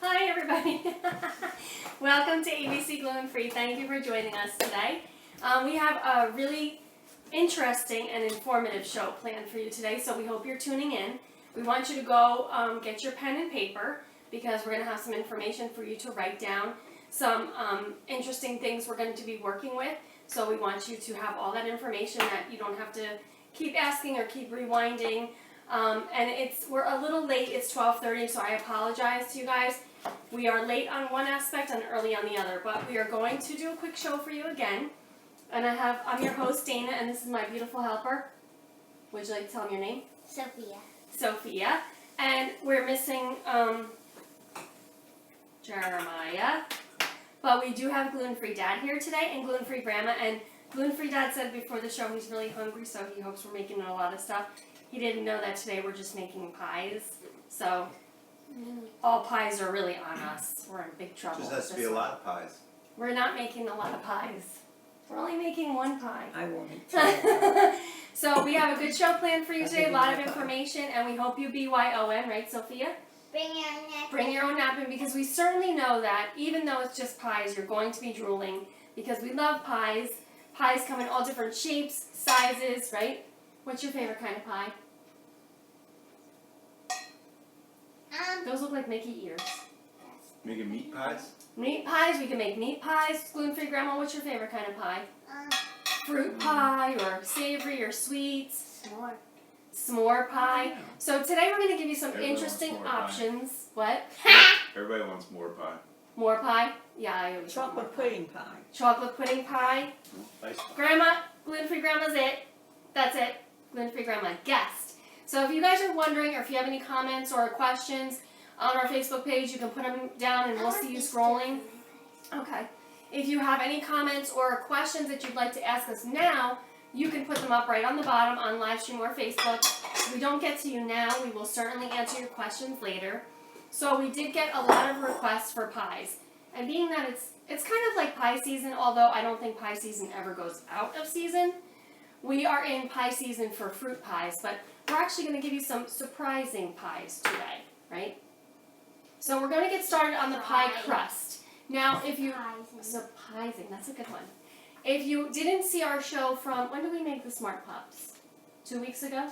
Hi everybody. Welcome to ABC Gluten Free. Thank you for joining us today. We have a really interesting and informative show planned for you today, so we hope you're tuning in. We want you to go get your pen and paper because we're going to have some information for you to write down, some interesting things we're going to be working with. So we want you to have all that information that you don't have to keep asking or keep rewinding. And we're a little late. It's 12:30, so I apologize to you guys. We are late on one aspect and early on the other, but we are going to do a quick show for you again. And I'm your host, Dana, and this is my beautiful helper. Would you like to tell them your name? Sophia. And we're missing Jeremiah. But we do have gluten-free Dad here today and gluten-free Grandma. And gluten-free Dad said before the show he's really hungry, so he hopes we're making a lot of stuff. He didn't know that today we're just making pies. So all pies are really on us. We're in big trouble. Just has to be a lot of pies. We're not making a lot of pies. We're only making one pie. I won't eat. So we have a good show planned for you today, a lot of information, and we hope you BYON, right, Sophia? Bring your own napkin. Bring your own napkin, because we certainly know that even though it's just pies, you're going to be drooling, because we love pies. Pies come in all different shapes, sizes, right? What's your favorite kind of pie? Those look like Mickey ears. Making meat pies? Meat pies, we can make meat pies. Gluten-free Grandma, what's your favorite kind of pie? Fruit pie, or savory, or sweets? S'more pie. So today we're going to give you some Everybody interesting wants more pie. options. What? Everybody wants more pie. More pie? Yeah, I always want more Chocolate pie. pudding pie. Chocolate pudding pie. Nice pie. Grandma, gluten-free Grandma's it. That's it. Gluten-free Grandma guest. So if you guys are wondering, or if you have any comments or questions on our Facebook page, you can put them down and we'll see you scrolling. Okay. If you have any comments or questions that you'd like to ask us now, you can put them up right on the bottom on Livestream or Facebook. If we don't get to you now, we will certainly answer your questions later. So we did get a lot of requests for pies. And being that it's kind of like pie season, although I don't think pie season ever goes out of season, we are in pie season for fruit pies, but we're actually going to give you some surprising pies today, right? So we're going to get started on the pie crust. Now, if you... Surprising, that's a good one. If you didn't see our show from... When did we make the Smart Pups? 2 weeks ago?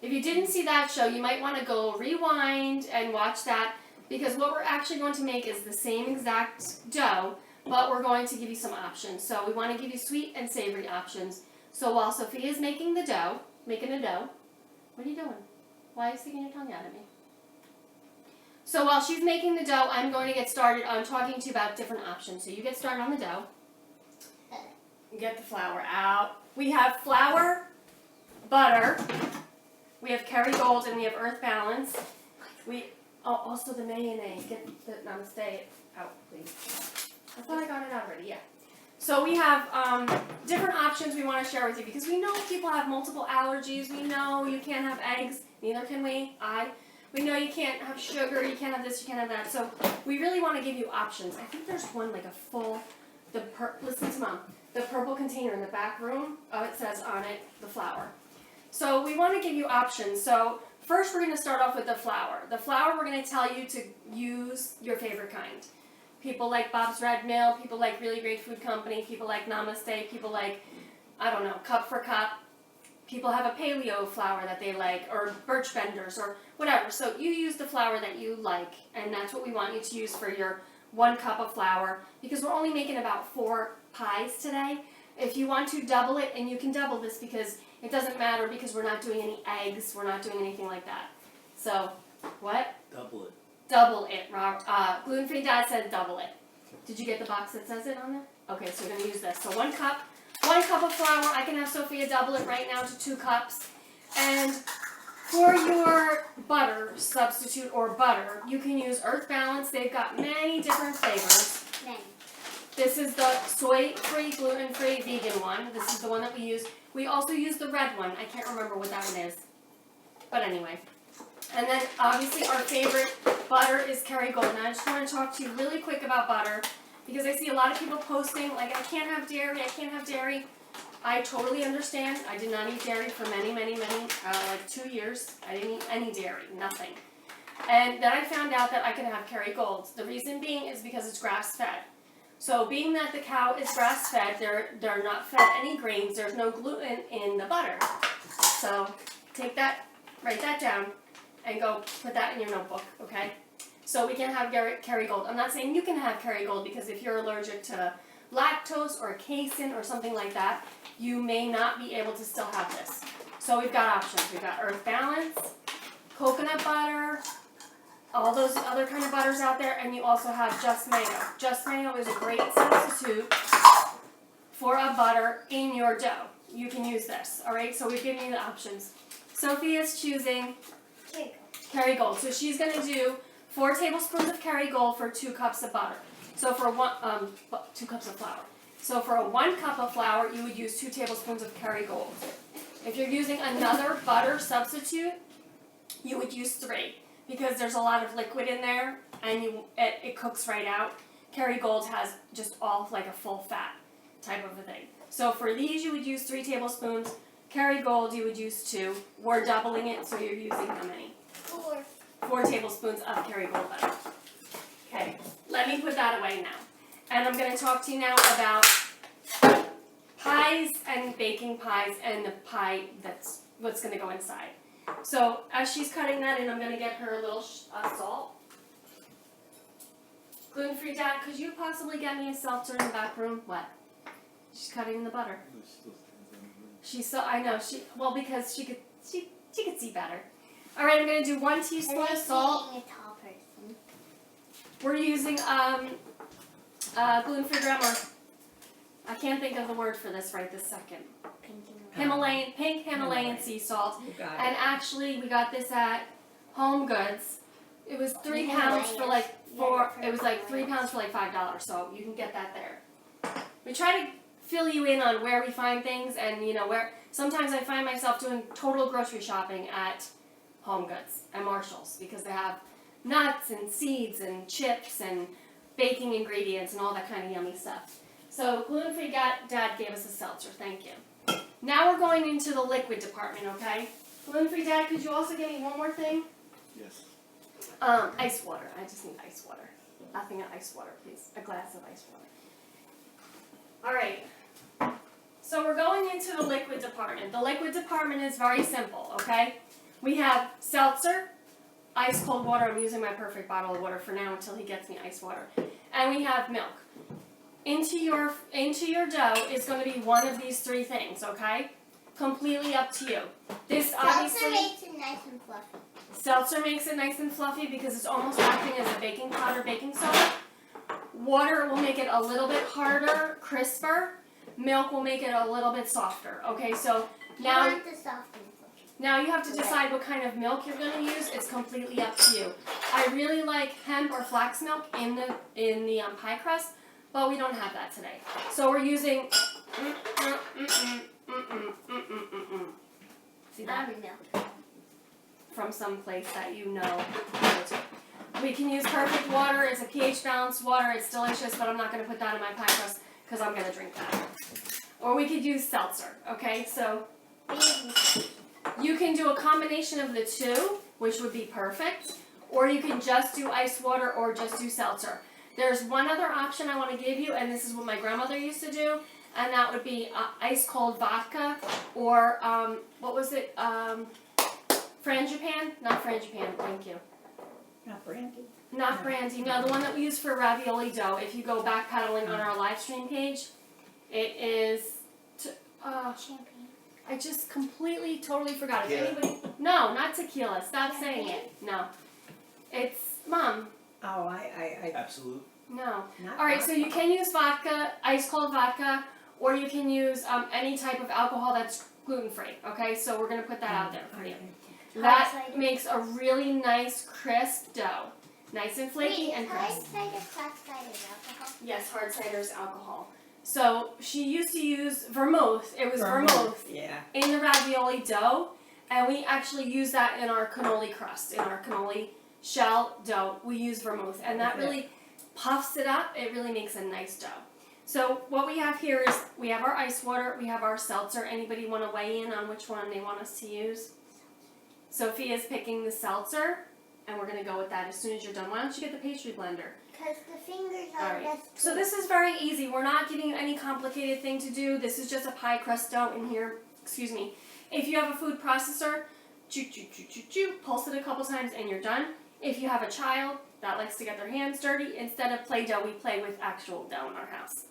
If you didn't see that show, you might want to go rewind and watch that, because what we're actually going to make is the same exact dough, but we're going to give you some options. So we want to give you sweet and savory options. So while Sophia is making a dough, what are you doing? Why are you sticking your tongue out at me? So while she's making the dough, I'm going to get started on talking to you about different options. So you get started on the dough. Get the flour out. We have flour, butter, we have Kerrygold, and we have Earth Balance. Also the mayonnaise. Get the namaste out, please. I thought I got it already, yeah. So we have different options we want to share with you, because we know people have multiple allergies. We know you can't have eggs, neither can we. We know you can't have sugar, you can't have this, you can't have that. So we really want to give you options. I think there's one like a full, listen to Mom, the purple container in the back room. Oh, it says on it, the flour. So we want to give you options. So first we're going to start off with the flour. The flour, we're going to tell you to use your favorite kind. People like Bob's Red Mill, people like Really Great Food Company, people like Namaste, people like, I don't know, Cup for Cup. People have a paleo flour that they like, or Birch Benders, or whatever. So you use the flour that you like, and that's what we want you to use for your 1 cup of flour, because we're only making about 4 pies today. If you want to double it, and you can double this because it doesn't matter, because we're not doing any eggs, we're not doing anything like that. So, what? Double it. Double it, Gluten-free Dad said double it. Did you get the box that says it on there? Okay, so we're going to use this. So 1 cup of flour. I can have Sophia double it right now to 2 cups. And for your butter substitute or butter, you can use Earth Balance. They've got many different flavors. This is the soy-free, gluten-free, vegan one. This is the one that we use. We also use the red one. I can't remember what that one is. But anyway. And then, obviously, our favorite butter is Kerrygold. And I just want to talk to you really quick about butter, because I see a lot of people posting, like, I can't have dairy, I can't have dairy. I totally understand. I did not eat dairy for many, like 2 years. I didn't eat any dairy, nothing. And then I found out that I can have Kerrygold. The reason being is because it's grass-fed. So being that the cow is grass-fed, they're not fed any grains, there's no gluten in the butter. So take that, write that down, and go put that in your notebook, okay? So we can have Kerrygold. I'm not saying you can have Kerrygold because if you're allergic to lactose or casein or something like that, you may not be able to still have this. So we've got options. We've got Earth Balance, coconut butter, all those other kind of butters out there, and you also have Just Mayo. Just Mayo is a great substitute for a butter in your dough. You can use this, all right? So we've given you the options. Sophia's choosing Kerrygold. So she's going to do 4 tablespoons of Kerrygold for 2 cups of butter. So for 2 cups of flour. So for a 1 cup of flour, you would use 2 tablespoons of Kerrygold. If you're using another butter substitute, you would use 3. Because there's a lot of liquid in there, and it cooks right out. Kerrygold has just all like a full fat type of a thing. So for these, you would use 3 tablespoons. Kerrygold, you would use 2. We're doubling it, so you're using how many? 4 tablespoons of Kerrygold butter. Okay, let me put that away now. And I'm going to talk to you now about pies and baking pies and the pie that's what's going to go inside. So as she's cutting that in, I'm going to get her a little salt. Gluten-free Dad, could you possibly get me a seltzer in the back room? What? She's cutting in the butter. She's so, I know, because she could see better. All right, I'm going to do 1 teaspoon of salt. Being a tall person. We're using gluten-free grandma. I can't think of the word for this right this second. Pink Himalayan sea salt. And actually, we got this at Home Goods. It was 3 pounds for like it was like 3 pounds for like $5, so you can get that there. We try to fill you in on where we find things, and where sometimes I find myself doing total grocery shopping at Home Goods and Marshalls because they have nuts and seeds and chips and baking ingredients and all that kind of yummy stuff. So gluten-free Dad gave us a seltzer. Thank you. Now we're going into the liquid department, okay? Gluten-free Dad, could you also give me one more thing? Yes. Ice water. I just need ice water. Nothing but ice water, please. A glass of ice water. All right. So we're going into the liquid department. The liquid department is very simple, okay? We have seltzer, ice cold water. I'm using my perfect bottle of water for now until he gets me ice water. And we have milk. Into your dough is going to be one of these 3 things, okay? Completely up to you. This obviously Seltzer makes it nice and fluffy. Seltzer makes it nice and fluffy because it's almost acting as a baking powder, baking soda. Water will make it a little bit harder, crisper. Milk will make it a little bit softer. Okay, so now You want the soft and fluffy. now you have to decide what kind of milk you're going to use. It's completely up to you. I really like hemp or flax milk in the pie crust, but we don't have that today. So we're using see that? Milk. From some place that you know. We can use perfect water. It's a pH balanced water. It's delicious, but I'm not going to put that in my pie crust because I'm going to drink that. Or we could use seltzer, okay? So you can do a combination of the 2, which would be perfect, or you can just do ice water or just do seltzer. There's one other option I want to give you, and this is what my grandmother used to do, and that would be ice cold vodka or, what was it, Frangipane? Not Frangipane, thank you. Not brandy. Not brandy, no, the one that we use for ravioli dough. If you go backpedaling on our live stream page, it is, Champagne. I just completely, totally forgot. If Tequila? anybody, no, not tequila, stop saying it, no. It's, Mom, Oh, I Absolute. no. not. Alright, so you can use vodka, ice cold vodka, or you can use any type of alcohol that's gluten-free, okay? So we're going to put that out there for you. That cider. makes a really nice, crisp dough. Nice and flaky and hard crisp. cider, flat cider, alcohol. Yes, hard cider is alcohol. So she used to use vermouth. It was vermouth Yeah. in the ravioli dough, and we actually use that in our cannoli crust, in our cannoli shell dough. We use vermouth, and that really puffs it up. It really makes a nice dough. So what we have here is we have our ice water, we have our seltzer. Anybody want to weigh in on which one they want us to use? Sophia's picking the seltzer. and we're gonna go with that as soon as you're done. Why don't you get the pastry blender? Because the fingers are Alright, just so this is very easy. We're not giving you any complicated thing to do. This is just a pie crust dough in here. Excuse me. If you have a food processor, pulse it a couple times and you're done. If you have a child that likes to get their hands dirty, instead of Play-Doh, we play with actual dough in our house.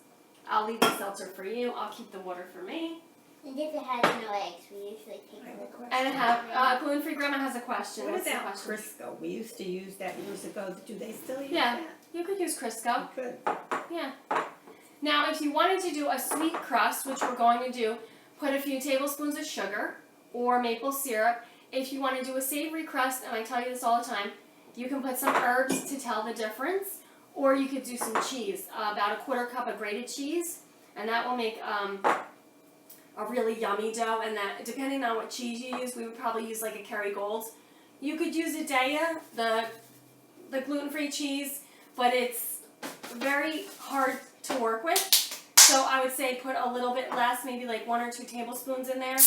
I'll leave the seltzer for you. I'll keep the water for me. And if it has no eggs, we usually take I have a a little. question. And have gluten-free grandma has a question. What What's the about question? Crisco? We used to use that years ago. Do they still use Yeah. that? You could use Crisco. Good. Yeah. Now, if you wanted to do a sweet crust, which we're going to do, put a few tablespoons of sugar or maple syrup. If you want to do a savory crust, and I tell you this all the time, you can put some herbs to tell the difference, or you could do some cheese, about a 1/4 cup of grated cheese, and that will make a really yummy dough. And that, depending on what cheese you use, we would probably use like a Kerrygold. You could use a Daya, the gluten-free cheese, but it's very hard to work with. So I would say put a little bit less, maybe like 1 or 2 tablespoons in there.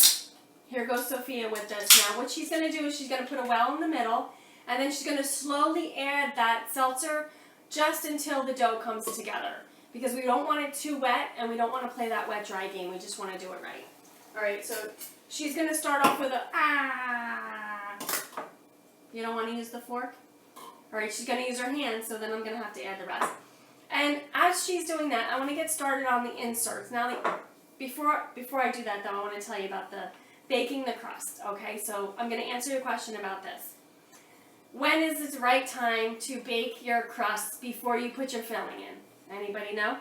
Here goes Sophia with this. Now what she's going to do is she's going to put a well in the middle, and then she's going to slowly add that seltzer just until the dough comes together. Because we don't want it too wet, and we don't want to play that wet-dry game. We just want to do it right. Alright, so she's going to start off with a You don't want to use the fork? Alright, she's going to use her hands, so then I'm going to have to add the rest. And as she's doing that, I want to get started on the inserts. Now, before I do that, though, I want to tell you about the baking the crust. Okay, so I'm going to answer your question about this. When is the right time to bake your crust before you put your filling in? Anybody know?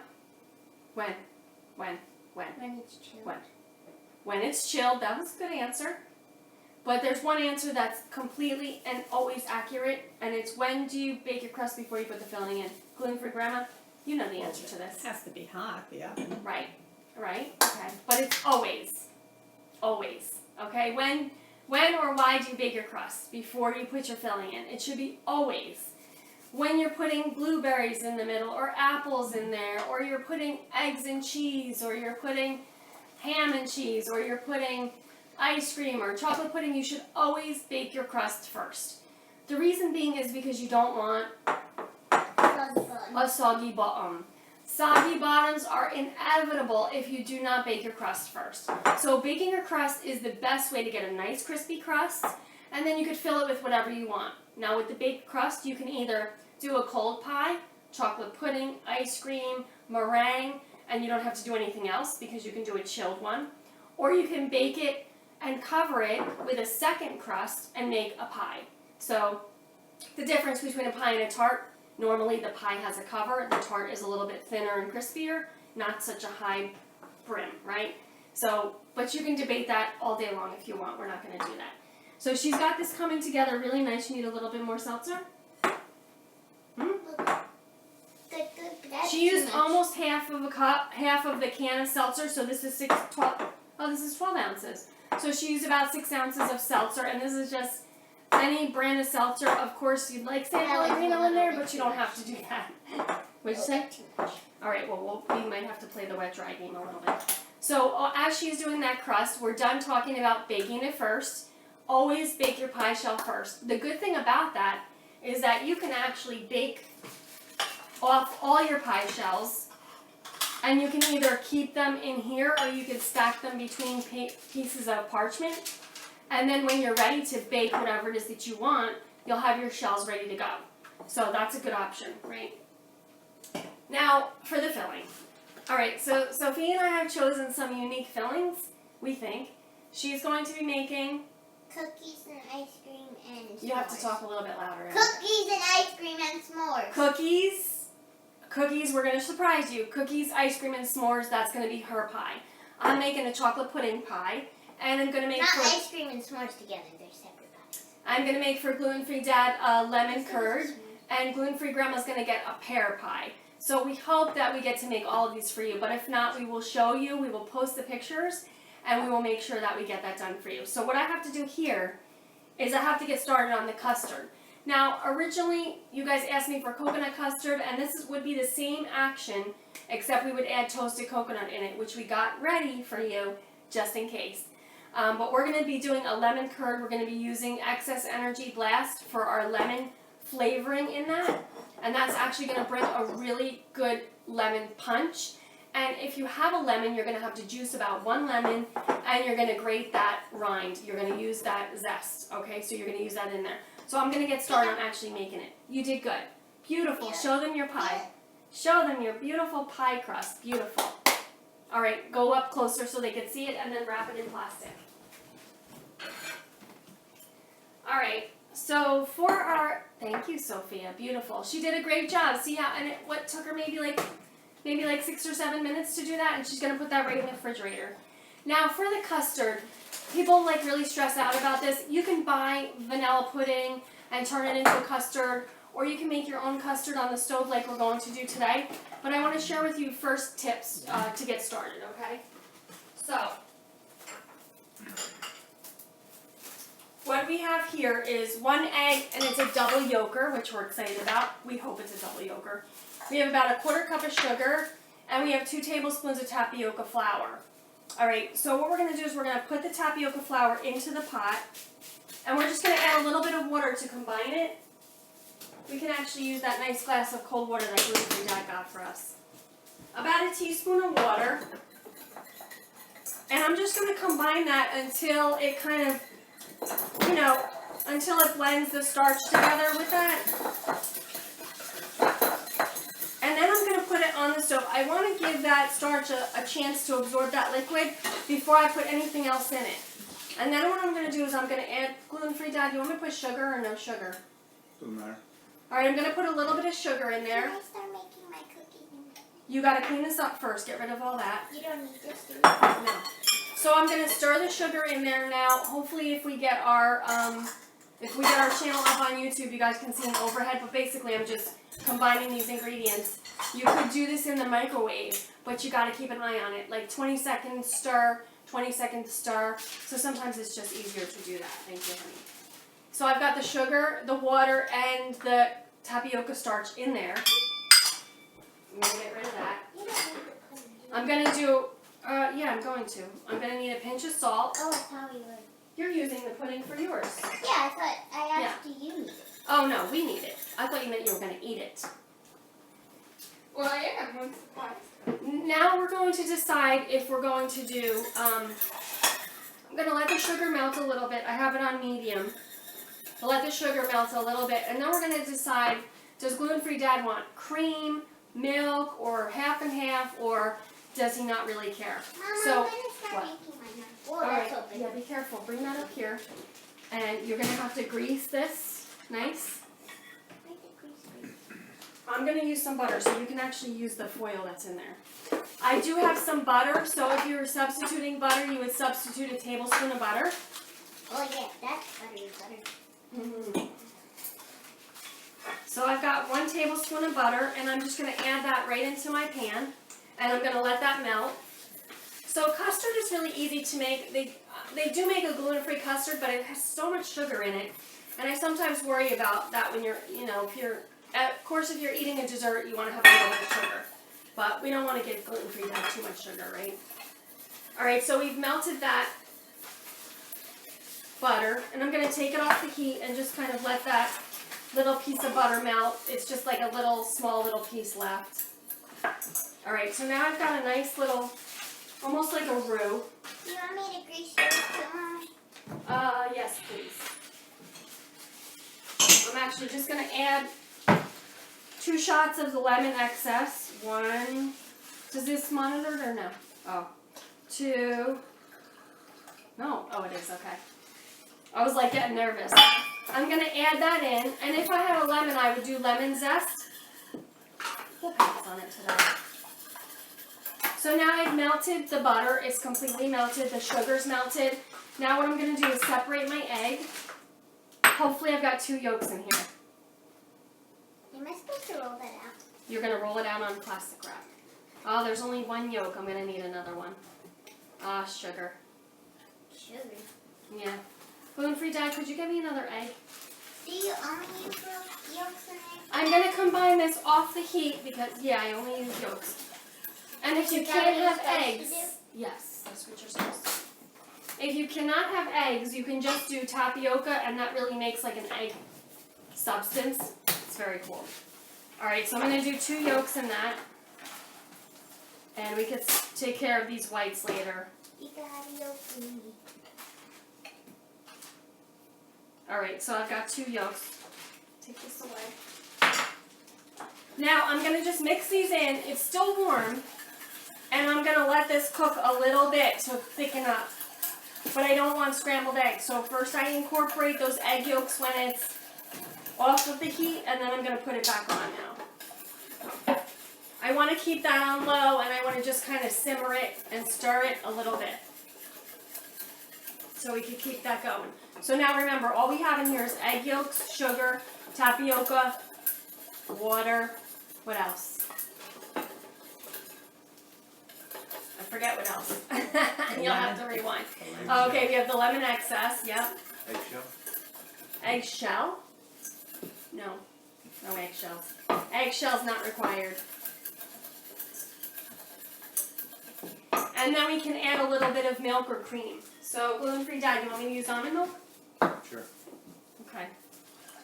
When? When it's chilled. When it's chilled. That was a good answer. But there's one answer that's completely and always accurate, and it's when do you bake your crust before you put the filling in? Gluten-free grandma? You know the answer to this. It has to be hot, the oven. Right, okay. But it's always, okay? When or why do you bake your crust before you put your filling in? It should be always. When you're putting blueberries in the middle, or apples in there, or you're putting eggs and cheese, or you're putting ham and cheese, or you're putting ice cream or chocolate pudding, you should always bake your crust first. The reason being is because you don't want a soggy bottom. Soggy bottoms are inevitable if you do not bake your crust first. So baking your crust is the best way to get a nice crispy crust, and then you could fill it with whatever you want. Now with the baked crust, you can either do a cold pie, chocolate pudding, ice cream, meringue, and you don't have to do anything else because you can do a chilled one. Or you can bake it and cover it with a second crust and make a pie. So the difference between a pie and a tart, normally the pie has a cover, the tart is a little bit thinner and crispier, not such a high brim, right? So, but you can debate that all day long if you want, we're not going to do that. So she's got this coming together really nice. You need a little bit more seltzer? She used almost half of a cup, half of the can of seltzer, so this is 12 ounces. So she used about 6 ounces of seltzer, and this is just any brand of seltzer. Of course, you'd like San Pellegrino in there, but you don't have to do that. What'd you say? Alright, well, we might have to play the wet-dry game a little bit. So as she's doing that crust, we're done talking about baking it first. Always bake your pie shell first. The good thing about that is that you can actually bake off all your pie shells, and you can either keep them in here or you can stack them between pieces of parchment, and then when you're ready to bake whatever it is that you want, you'll have your shells ready to go. So that's a good option, right? Now for the filling. Alright, so Sophie and I have chosen some unique fillings, we think. She's going to be making cookies and ice cream and s'mores. You have to talk a little bit louder. Cookies and ice cream and s'mores. Cookies, we're going to surprise you. Cookies, ice cream, and s'mores, that's going to be her pie. I'm making a chocolate pudding pie, and I'm going to make Not ice cream and s'mores together, they're separate pies. I'm going to make for gluten-free dad lemon curd, and gluten-free grandma's going to get a pear pie. So we hope that we get to make all of these for you, but if not, we will show you, we will post the pictures, and we will make sure that we get that done for you. So what I have to do here is I have to get started on the custard. Now, originally, you guys asked me for coconut custard, and this would be the same action, except we would add toasted coconut in it, which we got ready for you, just in case. But we're going to be doing a lemon curd. We're going to be using Excess Energy Blast for our lemon flavoring in that, and that's actually going to bring a really good lemon punch. And if you have a lemon, you're going to have to juice about 1 lemon, and you're going to grate that rind. You're going to use that zest, okay? So you're going to use that in there. So I'm going to get started on actually making it. You did good. Beautiful. Show them your pie. Show them your beautiful pie crust. Beautiful. All right, go up closer so they can see it, and then wrap it in plastic. All right, so for our, thank you, Sophia, beautiful. She did a great job. See how, and what took her maybe like 6 or 7 minutes to do that, and she's gonna put that right in the refrigerator. Now for the custard, people like really stress out about this. You can buy vanilla pudding and turn it into a custard, or you can make your own custard on the stove like we're going to do today. But I want to share with you first tips to get started, okay? So, what we have here is 1 egg, and it's a double yolker, which we're excited about. We hope it's a double yolker. We have about 1/4 cup of sugar, and we have 2 tablespoons of tapioca flour. All right, so what we're going to do is we're going to put the tapioca flour into the pot, and we're just going to add a little bit of water to combine it. We can actually use that nice glass of cold water that gluten-free Dad got for us. About 1 teaspoon of water, and I'm just going to combine that until it kind of, until it blends the starch together with that. And then I'm going to put it on the stove. I want to give that starch a chance to absorb that liquid before I put anything else in it. And then what I'm going to do is I'm going to add gluten-free. Dad, do you want me to put sugar or no sugar? Doesn't matter. All right, I'm going to put a little bit of sugar in there. Can I start making my cookies? You got to clean this up first. Get rid of all that. You don't need this, do you? No. So I'm going to stir the sugar in there now. Hopefully if we get our channel up on YouTube, you guys can see an overhead. But basically I'm just combining these ingredients. You could do this in the microwave, but you got to keep an eye on it. Like 20 seconds stir, 20 seconds stir. So sometimes it's just easier to do that. Thank you, honey. So I've got the sugar, the water, and the tapioca starch in there. I'm going to get rid of that. You don't need the pudding. I'm going to do, yeah, I'm going to. I'm going to need a pinch of salt. Oh, I thought we were. You're using the pudding for yours. Yeah, I thought I asked you need it. Oh, no, we need it. I thought you meant you were going to eat it. Well, I am once or twice. Now we're going to decide if we're going to do, I'm going to let the sugar melt a little bit. I have it on medium. I'll let the sugar melt a little bit, and then we're going to decide, does gluten-free Dad want cream, milk, or half and half, or does he not really care? Mama, So, I'm going to start what? making mine now. All Oh, right, that's open. yeah, be careful. Bring that up here. And you're going to have to grease this nice. Where's the grease? I'm going to use some butter, so you can actually use the foil that's in there. I do have some butter, so if you were substituting butter, you would substitute a tablespoon of butter. Oh, yeah, that's buttery butter. So I've got 1 tablespoon of butter, and I'm just going to add that right into my pan, and I'm going to let that melt. So custard is really easy to make. They do make a gluten-free custard, but it has so much sugar in it, and I sometimes worry about that when you're, if you're eating a dessert, you want to have a little bit of sugar, but we don't want to give gluten-free Dad too much sugar, right? All right, so we've melted that butter, and I'm going to take it off the heat and just kind of let that little piece of butter melt. It's just like a small little piece left. All right, so now I've got a nice little, almost like a roux. Do you want me to grease yours too, Mom? Yes, please. I'm actually just going to add 2 shots of the lemon excess. 1, does this monitor it or no? Oh. 2, no, oh it is, okay. I was like getting nervous. I'm going to add that in, and if I had a lemon, I would do lemon zest. We'll pass on it today. So now I've melted the butter. It's completely melted. The sugar's melted. Now what I'm going to do is separate my egg. Hopefully I've got 2 yolks in here. Am I supposed to roll that out? You're going to roll it out on plastic wrap. Oh, there's only 1 yolk. I'm going to need another one. Ah, sugar. Sugar. Yeah. Gluten-free Dad, could you get me another egg? Do you only use yolks and eggs? I'm going to combine this off the heat because, yeah, I only use yolks. And if you Is that can't what you're have supposed eggs, to do? yes, that's what you're supposed to do. If you cannot have eggs, you can just do tapioca, and that really makes like an egg substance. It's very cool. Alright, so I'm going to do 2 yolks in that. And we could take care of these whites later. You gotta open me. Alright, so I've got 2 yolks. Take this away. Now I'm going to just mix these in. It's still warm. And I'm going to let this cook a little bit to thicken up. But I don't want scrambled eggs. So first I incorporate those egg yolks when it's off of the heat. And then I'm going to put it back on now. I want to keep that on low. And I want to just kind of simmer it and stir it a little bit. So we can keep that going. So now remember, all we have in here is egg yolks, sugar, tapioca, water. What else? I forget what else. You'll have to rewind. Okay, we have the lemon excess. Yep. Eggshell? Eggshell? No. No eggshells. Eggshells not required. And then we can add a little bit of milk or cream. So gluten-free diet, you want me to use almond milk? Sure. Okay.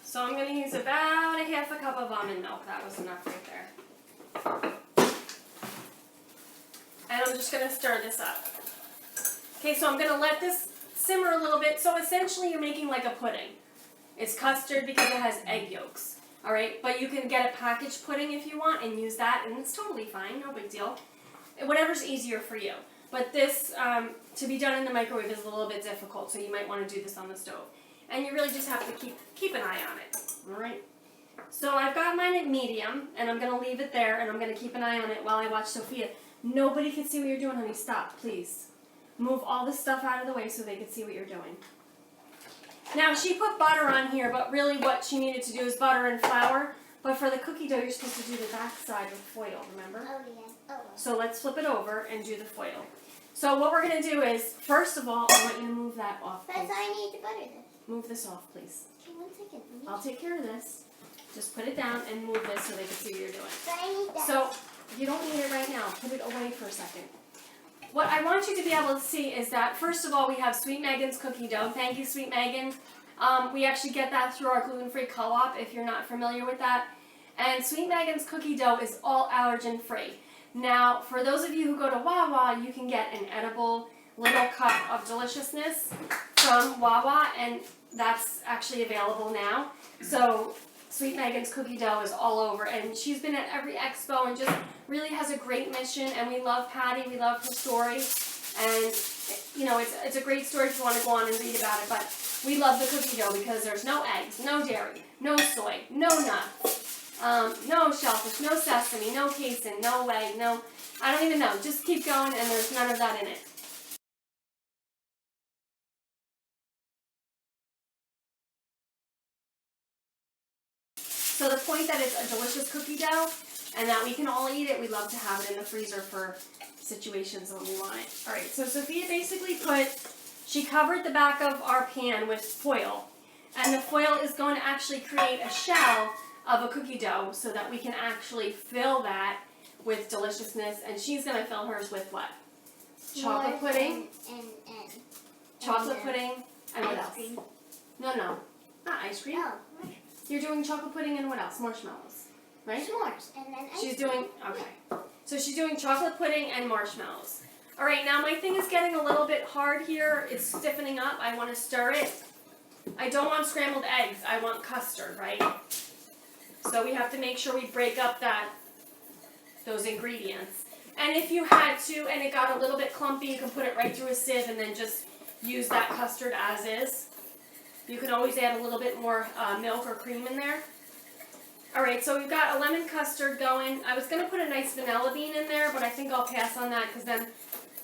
So I'm going to use about a half a cup of almond milk. That was enough right there. And I'm just going to stir this up. Okay, so I'm going to let this simmer a little bit. So essentially you're making like a pudding. It's custard because it has egg yolks. Alright, but you can get a packaged pudding if you want and use that, and it's totally fine, no big deal. Whatever's easier for you. But this, to be done in the microwave is a little bit difficult, so you might want to do this on the stove. And you really just have to keep an eye on it. Alright? So I've got mine at medium, and I'm going to leave it there, and I'm going to keep an eye on it while I watch Sophia. Nobody can see what you're doing, honey. Stop, please. Move all this stuff out of the way so they can see what you're doing. Now, she put butter on here, but really what she needed to do is butter and flour. But for the cookie dough, you're supposed to do the back side with foil, remember? Oh, yeah. Oh, well. So let's flip it over and do the foil. So what we're going to do is, first of all, I want you to move that off, First, please. I need to butter this. Move this off, please. Okay, 1 second. I'll take care of this. Just put it down and move this so they can see what you're doing. But I need that. So, you don't need it right now. Put it away for a second. What I want you to be able to see is that, first of all, we have Sweet Megan's cookie dough. Thank you, Sweet Megan. We actually get that through our gluten-free co-op, if you're not familiar with that. And Sweet Megan's cookie dough is all allergen-free. Now, for those of you who go to Wawa, you can get an edible little cup of deliciousness from Wawa, and that's actually available now. So, Sweet Megan's cookie dough is all over, and she's been at every expo and just really has a great mission, and we love Patty, we love her story, and, you know, it's a great story if you want to go on and read about it, but we love the cookie dough because there's no eggs, no dairy, no soy, no nuts, no shellfish, no sesame, no casein, no whey, no, I don't even know, just keep going, and there's none of that in it. So the point that it's a delicious cookie dough and that we can all eat it, we love to have it in the freezer for situations when we want it. Alright, so Sophia basically she covered the back of our pan with foil, and the foil is going to actually create a shell of a cookie dough so that we can actually fill that with deliciousness, and she's going to fill hers with what? Chocolate pudding, chocolate pudding, and what else? Cream. No, not ice cream. No. You're doing chocolate pudding and what else? Marshmallows, right? S'mores. And then She's doing, okay. So she's doing chocolate pudding and marshmallows. All right, now my thing is getting a little bit hard here. It's stiffening up. I want to stir it. I don't want scrambled eggs. I want custard, right? So we have to make sure we break up those ingredients. And if you had to, and it got a little bit clumpy, you can put it right through a sieve and then just use that custard as is. You can always add a little bit more milk or cream in there. Alright, so we've got a lemon custard going. I was going to put a nice vanilla bean in there, but I think I'll pass on that because then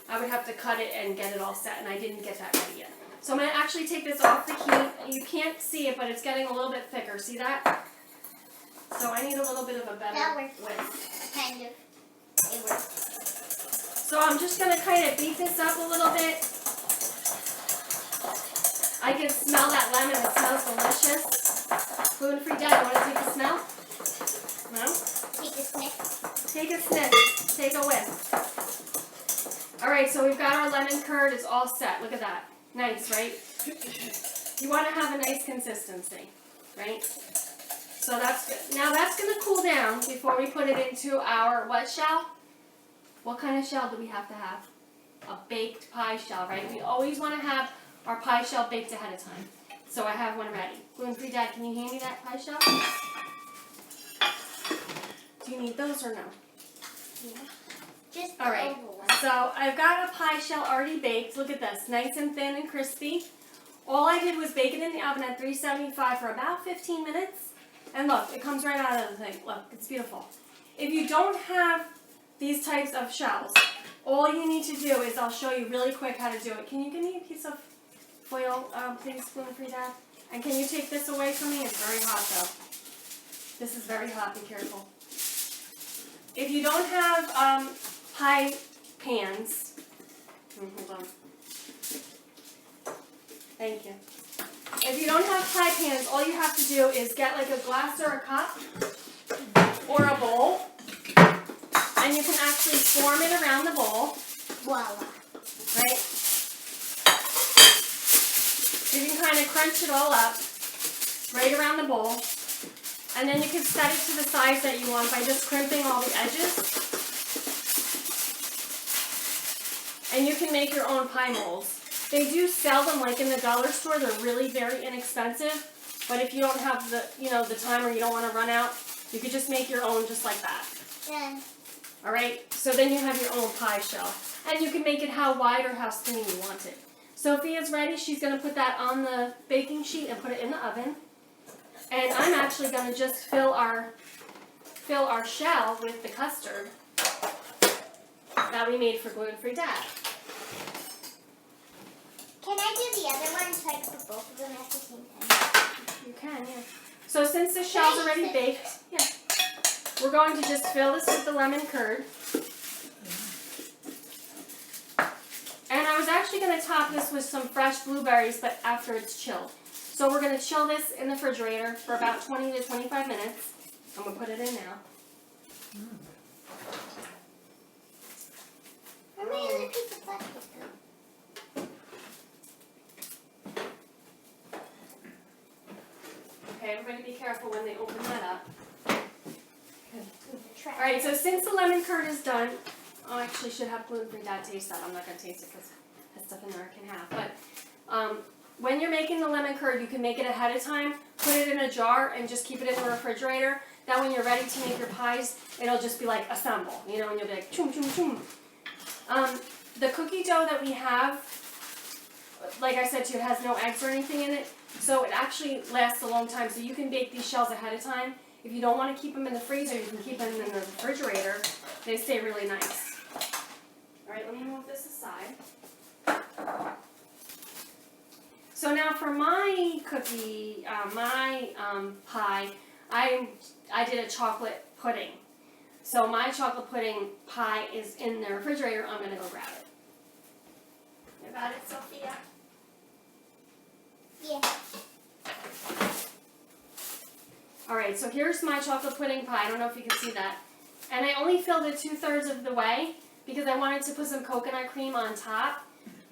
I would have to cut it and get it all set, and I didn't get that ready yet. So I'm going to actually take this off the heat. You can't see it, but it's getting a little bit thicker. See that? So I need a little bit of a better That works. width. Kind of. It works. So I'm just going to kind of beat this up a little bit. I can smell that lemon. It smells delicious. Gluten-free diet. Want to take a smell? No? Take a sniff. Take a sniff. Take a whiff. Alright, so we've got our lemon curd. It's all set. Look at that. Nice, right? You want to have a nice consistency, right? So that's good. Now that's going to cool down before we put it into our what shell? What kind of shell do we have to have? A baked pie shell, right? We always want to have our pie shell baked ahead of time. So I have one ready. Gluten-free Dad, can you hand me that pie shell? Do you need those or no? Just All right. the oval one. So I've got a pie shell already baked. Look at this, nice and thin and crispy. All I did was bake it in the oven at 375 for about 15 minutes. And look, it comes right out of the thing. Look, it's beautiful. If you don't have these types of shells, all you need to do is, I'll show you really quick how to do it. Can you give me a piece of foil, please, gluten-free Dad? And can you take this away from me? It's very hot though. This is very hot, be careful. If you don't have pie pans, hold on. Thank you. If you don't have pie pans, all you have to do is get like a glass or a cup or a bowl, and you can actually form it around the bowl, Voila. right? You can kind of crunch it all up right around the bowl, and then you can set it to the size that you want by just crimping all the edges. And you can make your own pie molds. They do sell them like in the dollar store. They're really very inexpensive. But if you don't have the, the time or you don't want to run out, you could just make your own just like that. Then All right? So then you have your own pie shell. And you can make it how wide or how skinny you want it. Sophia's ready. She's going to put that on the baking sheet and put it in the oven. And I'm actually going to just fill our shell with the custard that we made for Gluten-Free Dad. can I do the other one so I can put both of them at the same time? You can, yeah. So since the shell's already baked, yeah, we're going to just fill this with the lemon curd. And I was actually going to top this with some fresh blueberries, but after it's chilled. So we're going to chill this in the refrigerator for about 20 to 25 minutes. I'm going to put it in now. How many other piece of plastic? Okay, everybody be careful when they open that up. Try. All right, so since the lemon curd is done, I actually should have gluten-free Dad taste that. I'm not going to taste it because that stuff in there I can have. But when you're making the lemon curd, you can make it ahead of time, put it in a jar, and just keep it in the refrigerator. That when you're ready to make your pies, it'll just be like assemble, and you'll be like choom, choom, choom. The cookie dough that we have, like I said to you, it has no eggs or anything in it, so it actually lasts a long time. So you can bake these shells ahead of time. If you don't want to keep them in the freezer, you can keep them in the refrigerator. They stay really nice. All right, let me move this aside. So now for my cookie, my pie, I did a chocolate pudding. So my chocolate pudding pie is in the refrigerator. I'm going to go grab it. You got it, Sophia? Yeah. Alright, so here's my chocolate pudding pie. I don't know if you can see that. And I only filled it 2/3 of the way because I wanted to put some coconut cream on top.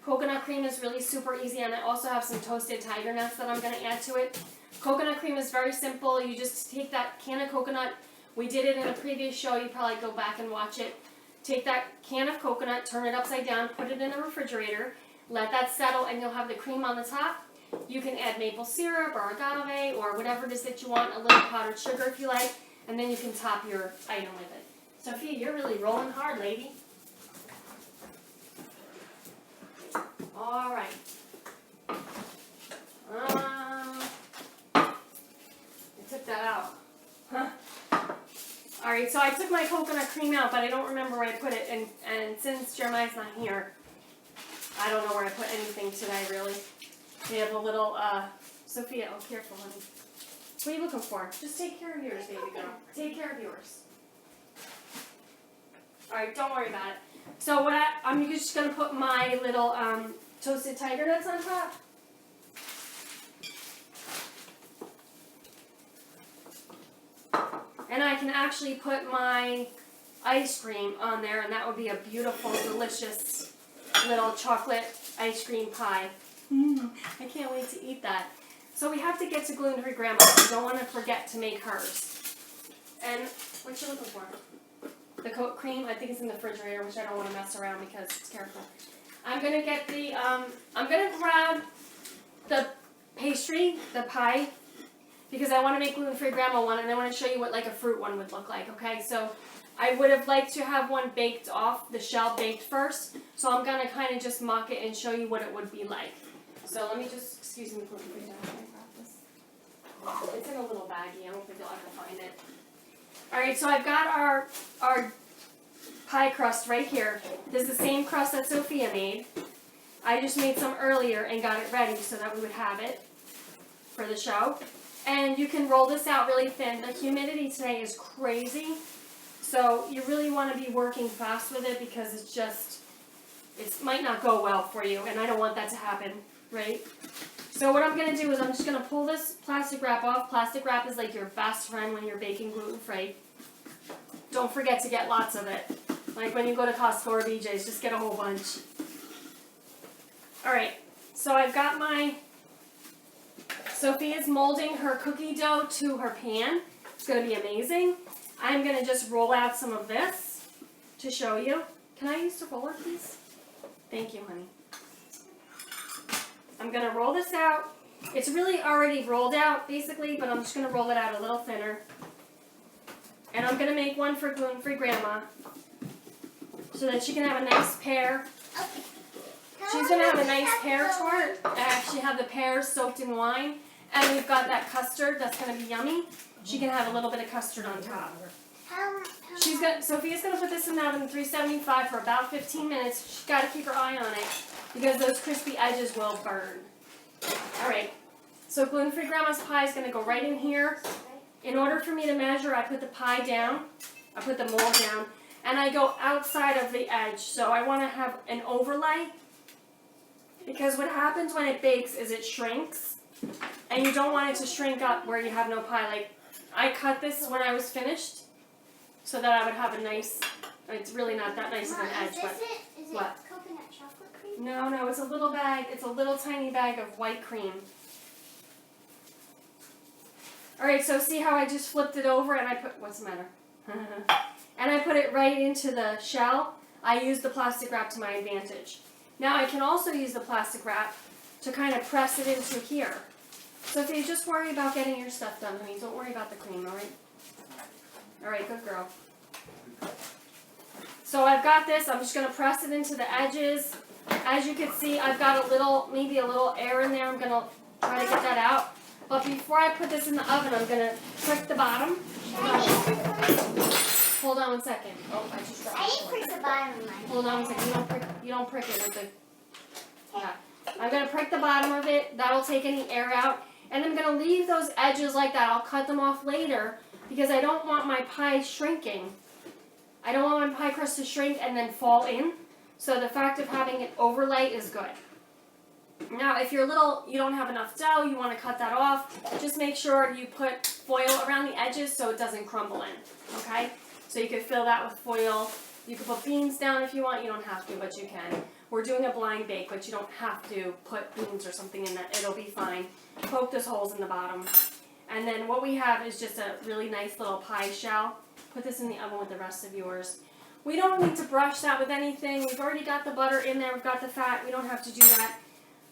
Coconut cream is really super easy, and I also have some toasted tiger nuts that I'm going to add to it. Coconut cream is very simple. You just take that can of coconut. We did it in a previous show. You probably go back and watch it. Take that can of coconut, turn it upside down, put it in the refrigerator, let that settle, and you'll have the cream on the top. You can add maple syrup or agave or whatever it is that you want, a little powdered sugar if you like, and then you can top your item with it. Sophia, you're really rolling hard, lady. All right. I took that out. Huh? All right, so I took my coconut cream out, but I don't remember where I put it, and since Jeremiah's not here, I don't know where I put anything today, really. We have a little, Sophia, oh, careful, honey. What are you looking for? Just take care of yours, baby girl. Take care of yours. All right, don't worry about it. So what I'm just going to put my little toasted tiger nuts on top. And I can actually put my ice cream on there, and that would be a beautiful, delicious little chocolate ice cream pie. I can't wait to eat that. So we have to get to gluten-free grandma. We don't want to forget to make hers. And what you looking for? The coat cream. I think it's in the refrigerator, which I don't want to mess around because it's careful. I'm gonna get the. I'm gonna grab the pastry, the pie, because I want to make gluten-free grandma one, and I want to show you what like a fruit one would look like. Okay, so I would have liked to have one baked off, the shell baked first. So I'm gonna kind of just mock it and show you what it would be like. So let me just, excuse me, gluten-free grandma. Can I grab this? It's in a little baggie. I don't think you'll ever find it. All right, so I've got our pie crust right here. This is the same crust that Sophia made. I just made some earlier and got it ready so that we would have it for the show. And you can roll this out really thin. The humidity today is crazy, so you really want to be working fast with it because it might not go well for you, and I don't want that to happen, right? So what I'm going to do is I'm just going to pull this plastic wrap off. Plastic wrap is like your best friend when you're baking gluten-free. Don't forget to get lots of it. Like when you go to Costco or BJ's, just get a whole bunch. Alright, so I've got Sophia's molding her cookie dough to her pan. It's going to be amazing. I'm going to just roll out some of this to show you. Can I use the roller, please? Thank you, honey. I'm going to roll this out. It's really already rolled out, basically, but I'm just going to roll it out a little thinner. And I'm going to make one for gluten-free grandma so that she can have a nice pear. Okay. She's going to have a nice pear tart. I actually have the pears soaked in wine. And we've got that custard that's going to be yummy. She can have a little bit of custard on top. Sophia's going to put this in the oven 375 for about 15 minutes. She's got to keep her eye on it because those crispy edges will burn. Alright, so gluten-free grandma's pie is going to go right in here. In order for me to measure, I put the pie down, I put the mold down, and I go outside of the edge. So I want to have an overlay because what happens when it bakes is it shrinks, and you don't want it to shrink up where you have no pie. Like, I cut this when I was finished so that I would have a nice, it's really not that nice of an edge, but Is it what? coconut chocolate cream? No, it's a little bag, it's a little tiny bag of white cream. Alright, so see how I just flipped it over and I put, what's the matter? And I put it right into the shell. I used the plastic wrap to my advantage. Now I can also use the plastic wrap to kind of press it into here. So if you just worry about getting your stuff done, honey, don't worry about the cream, alright? Alright, good girl. So I've got this, I'm just going to press it into the edges. As you can see, I've got maybe a little air in there. I'm going to try to get that out. But before I put this in the oven, I'm going to prick the bottom. Hold on one second. Oh, I just dropped I it. didn't prick the bottom of mine. Hold on one second. You don't prick it with the... Yeah. I'm going to prick the bottom of it. That'll take any air out. And I'm going to leave those edges like that. I'll cut them off later because I don't want my pie shrinking. I don't want my pie crust to shrink and then fall in. So the fact of having it overlay is good. Now, if you don't have enough dough, you want to cut that off, just make sure you put foil around the edges so it doesn't crumble in, okay? So you could fill that with foil. You could put beans down if you want. You don't have to, but you can. We're doing a blind bake, but you don't have to put beans or something in that. It'll be fine. Poke those holes in the bottom. And then what we have is just a really nice little pie shell. Put this in the oven with the rest of yours. We don't need to brush that with anything. We've already got the butter in there. We've got the fat. We don't have to do that.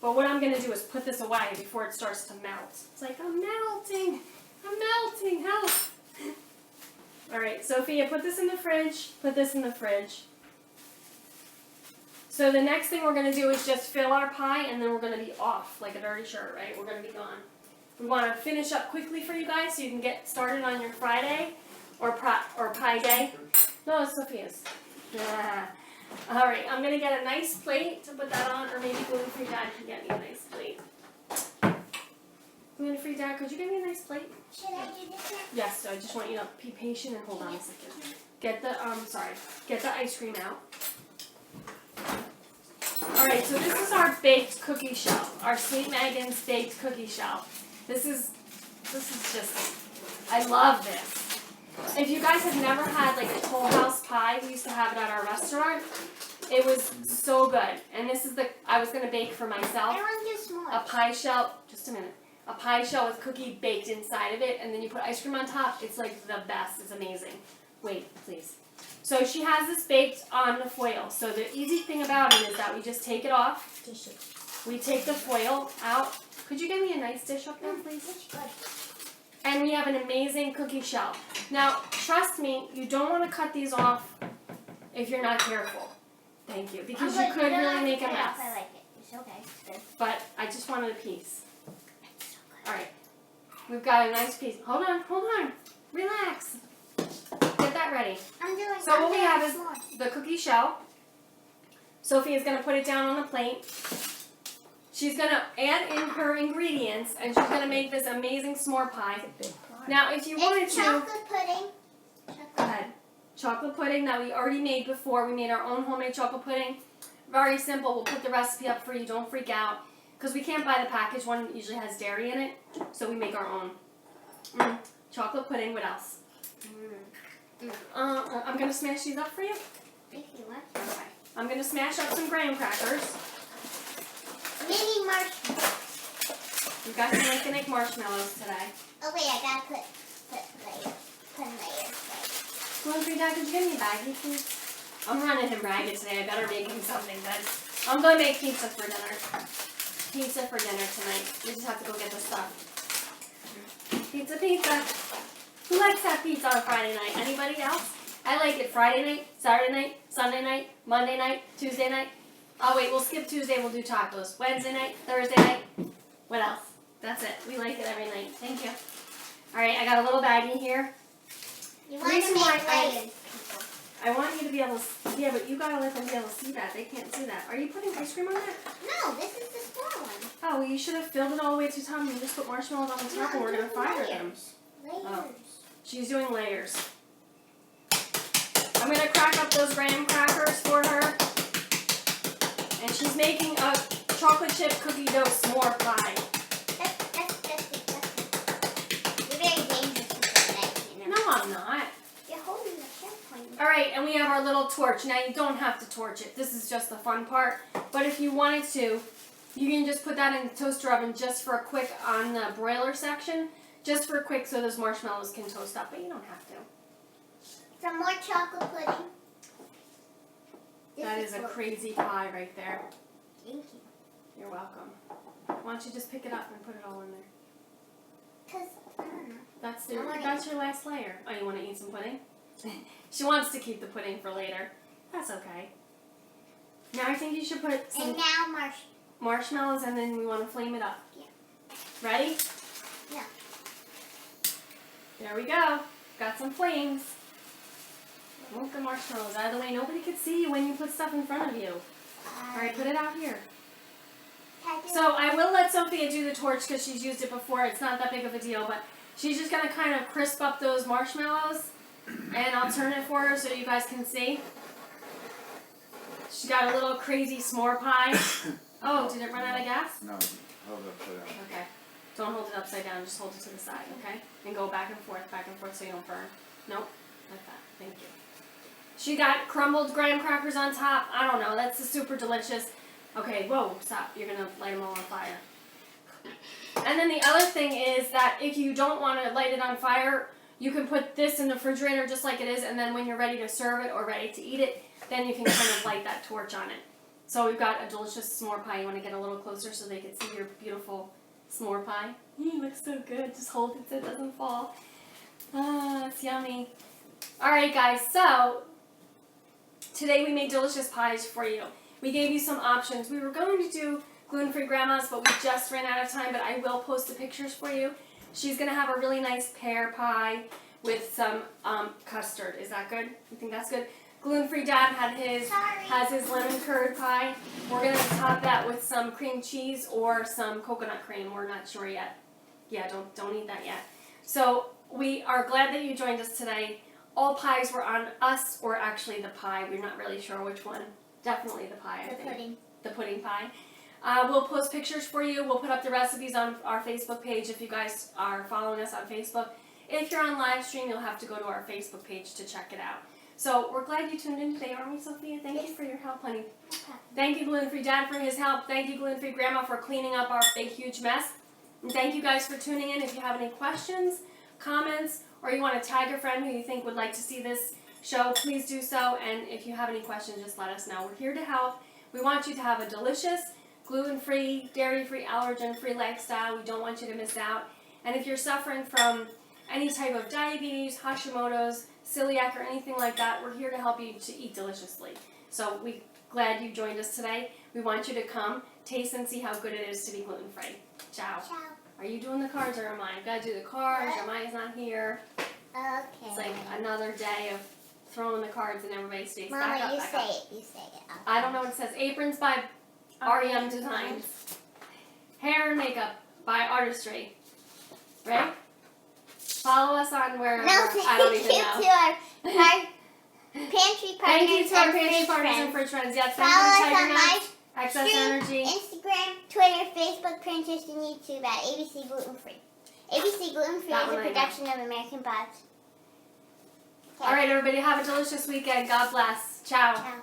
But what I'm going to do is put this away before it starts to melt. It's like, I'm melting. I'm melting. Help. Alright, Sophia, put this in the fridge. Put this in the fridge. So the next thing we're going to do is just fill our pie, and then we're going to be off like a dirty shirt, right? We're going to be gone. We want to finish up quickly for you guys so you can get started on your Friday or pie day. No, it's Sophia's. Yeah. Alright, I'm going to get a nice plate to put that on, or maybe gluten-free dad can get me a nice plate. Gluten-free dad, could you get me a nice plate? Should I do this now? Yes, so I just want you to be patient and hold on a second. Get the ice cream out. Alright, so this is our baked cookie shell, our St. Megan's baked cookie shell. This is just, I love this. If you guys have never had like a Toll House pie, we used to have it at our restaurant. It was so good. And this is I was going to bake for myself I want to do s'mores. a pie shell, just a minute, a pie shell with cookie baked inside of it, and then you put ice cream on top. It's like the best. It's amazing. Wait, please. So she has this baked on the foil. So the easy thing about it is that we just take it off. We take the foil out. Could you give me a nice dish up there, please? And we have an amazing cookie shell. Now, trust me, you don't want to cut these off if you're not careful. Thank you. Because you could really make a mess. I like it. It's okay. It's good. But I just wanted a piece. Alright. We've got a nice piece. Hold on. Relax. Get that ready. So what we have is the cookie shell. Sophie is going to put it down on the plate. She's going to add in her ingredients, and she's going to make this amazing s'more pie. Big pie. Now, if you wanted to... chocolate pudding. Go ahead. Chocolate pudding that we already made before. We made our own homemade chocolate pudding. Very simple. We'll put the recipe up for you. Don't freak out. Because we can't buy the packaged one. It usually has dairy in it. So we make our own. Chocolate pudding. What else? I'm going to smash these up for you. Thank you. What? Okay. I'm going to smash up some graham crackers. Mini marshmallows. We've got some Lincoln marshmallows today. Oh wait, I gotta put layers. Gluten-free Dad, could you give me a baggie, please? I'm running him ragged today. I better make him something good. I'm going to make pizza for dinner. Pizza for dinner tonight. We just have to go get the stuff. Pizza. Who likes to have pizza on Friday night? Anybody else? I like it Friday night, Saturday night, Sunday night, Monday night, Tuesday night. Oh wait, we'll skip Tuesday, we'll do tacos. Wednesday night, Thursday night. What else? That's it. We like it every night. Thank you. Alright, I got a little baggie here. You want to make layers, people. I want you to be able to, yeah, but you gotta let them be able to see that. They can't see that. Are you putting ice cream on that? No, this is the small one. Oh, well, you should have filled it all the way to the top and you just put marshmallows on the top and we're gonna fire them. Layers. Oh. She's doing layers. I'm gonna crack up those graham crackers for her. And she's making a chocolate chip cookie dough s'more pie. That's You're very dangerous with that, you know. No, I'm not. You're holding the chip point. Alright, and we have our little torch. Now, you don't have to torch it. This is just the fun part. But if you wanted to, you can just put that in the toaster oven just for a quick, on the broiler section, just for a quick so those marshmallows can toast up, but you don't have to. Some more chocolate pudding. That is a crazy pie right there. Thank you. You're welcome. Why don't you just pick it up and put it all in there? Because, I don't know. That's I your last layer. Oh, you want to eat some pudding? She wants to keep the pudding for later. That's okay. Now I think you should put some And now marshmallows and then we want to flame it up. Yeah. Ready? Yeah. There we go. Got some flames. Move the marshmallows out of the way. Nobody could see you when you put stuff in front of you. Alright, put it out here. So I will let Sophia do the torch because she's used it before. It's not that big of a deal, but she's just going to kind of crisp up those marshmallows. And I'll turn it for her so you guys can see. She got a little crazy s'more pie. Oh, did it run out of gas? No, hold up, put it on. Okay. Don't hold it upside down, just hold it to the side, okay? And go back and forth so you don't burn. Nope, like that. Thank you. She got crumbled graham crackers on top. I don't know, that's super delicious. Okay, whoa, stop. You're gonna light them all on fire. And then the other thing is that if you don't want to light it on fire, you can put this in the refrigerator just like it is, and then when you're ready to serve it or ready to eat it, then you can kind of light that torch on it. So we've got a delicious s'more pie. You want to get a little closer so they can see your beautiful s'more pie? It looks so good. Just hold it so it doesn't fall. Ah, it's yummy. Alright guys, so today we made delicious pies for you. We gave you some options. We were going to do gluten-free grandmas, but we just ran out of time, but I will post the pictures for you. She's going to have a really nice pear pie with some custard. Is that good? You think that's good? Gluten-free Dad has his lemon curd pie. We're going to top that with some cream cheese or some coconut cream. We're not sure yet. Yeah, don't eat that yet. So we are glad that you joined us today. All pies were on us, or actually the pie. We're not really sure which one. Definitely the pie, I think. pudding. The pudding pie. We'll post pictures for you. We'll put up the recipes on our Facebook page if you guys are following us on Facebook. If you're on live stream, you'll have to go to our Facebook page to check it out. So we're glad you tuned in today, aren't we, Sophia? Thank you for your help, honey. Thank you, Gluten-Free Dad, for his help. Thank you, Gluten-Free Grandma, for cleaning up our big, huge mess. And thank you guys for tuning in. If you have any questions, comments, or you want to tag a friend who you think would like to see this show, please do so. And if you have any questions, just let us know. We're here to help. We want you to have a delicious, gluten-free, dairy-free, allergen-free lifestyle. We don't want you to miss out. And if you're suffering from any type of diabetes, Hashimoto's, celiac, or anything like that, we're here to help you to eat deliciously. So we're glad you joined us today. We want you to come, taste, and see how good it is to be gluten-free. Ciao. Ciao. Are you doing the cards or am I? I've got to do the cards. Amaya's not here. Okay. It's like another day of throwing the cards and everybody stays Mama, back up, you back say up. it. You say it. I don't know what it says. Aprons by REM Designs. Hair and makeup by Artistry. Right? Follow us on wherever. No, I don't even thank know. you to our pantry partners Thank you to our and pantry fridge partners and friends. fridge friends. Yes, Follow thank us you to on Tiger my Nuts, Excess stream, Energy. Instagram, Twitter, Facebook, Pinterest, and YouTube at ABC Gluten Free. ABC Gluten Free That is a one I know. production of American Pods. All right, everybody, have a delicious weekend. God bless. Ciao. Ciao.